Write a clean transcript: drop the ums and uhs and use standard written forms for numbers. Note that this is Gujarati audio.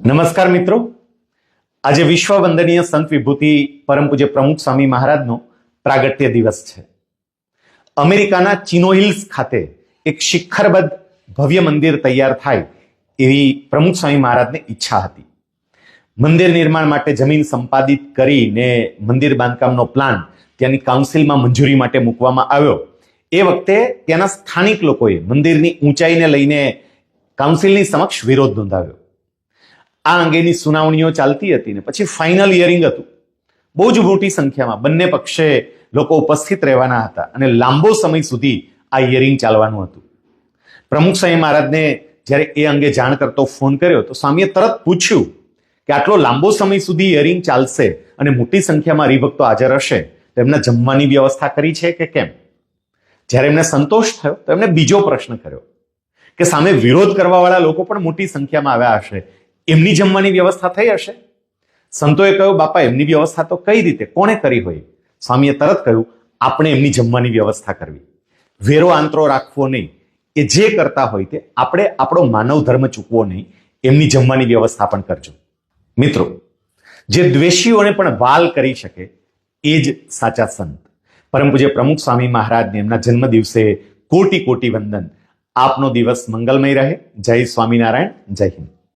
નમસ્કાર મિત્રો, આજે વિશ્વ વંદનીય સંત વિભૂતિ પરમ પૂજ્ય પ્રમુખ સ્વામી મહારાજનો પ્રાગટ્ય દિવસ છે. અમેરિકાના ચિનો હિલ્સ ખાતે એક શિખરબદ્ધ ભવ્ય મંદિર તૈયાર થાય એવી પ્રમુખ સ્વામી મહારાજને ઈચ્છા હતી. મંદિર નિર્માણ માટે જમીન સંપાદિત કરીને મંદિર બાંધકામનો પ્લાન ત્યાંની કાઉન્સિલમાં મંજૂરી માટે મૂકવામાં આવ્યો. એ વખતે ત્યાંના સ્થાનિક લોકોએ મંદિરની ઊંચાઈને લઈને કાઉન્સિલની સમક્ષ વિરોધ નોંધાવ્યો. આ અંગેની સુનાવણીઓ ચાલતી હતી ને પછી ફાઇનલ હિયરિંગ હતું. બહુ જ મોટી સંખ્યામાં બંને પક્ષે લોકો ઉપસ્થિત રહેવાના હતા અને લાંબો સમય સુધી આ હિયરિંગ ચાલવાનું હતું. પ્રમુખ સ્વામી મહારાજને જ્યારે એ અંગે જાણ કરતો ફોન કર્યો તો સ્વામીએ તરત પૂછ્યું કે આટલો લાંબો સમય સુધી હિયરિંગ ચાલશે અને મોટી સંખ્યામાં હરિભક્તો હાજર હશે તો એમને જમવાની વ્યવસ્થા કરી છે કે કેમ? જ્યારે એમને સંતોષ થયો તો એમને બીજો પ્રશ્ન કર્યો કે સામે વિરોધ કરવાવાળા લોકો પણ મોટી સંખ્યામાં આવ્યા હશે, એમની જમવાની વ્યવસ્થા થઈ હશે? સંતોએ કહ્યું, બાપા એમની વ્યવસ્થા તો કઈ રીતે, કોણે કરી હોય? સ્વામીએ તરત કહ્યું, આપણે એમની જમવાની વ્યવસ્થા કરવી, વેરો આંતરો રાખવો નહીં, એ જે કરતા હોય તે આપણે આપણો માનવ ધર્મ ચૂકવો નહીં, એમની જમવાની વ્યવસ્થા પણ કરજો. મિત્રો, જે દ્વેષીઓને પણ વાલ કરી શકે એ જ સાચા સંત. પરમ પૂજ્ય પ્રમુખ સ્વામી મહારાજને એમના જન્મ દિવસે કોટી કોટી વંદન. આપનો દિવસ મંગલમય રહે. જય સ્વામિનારાયણ, જય હિન્દ.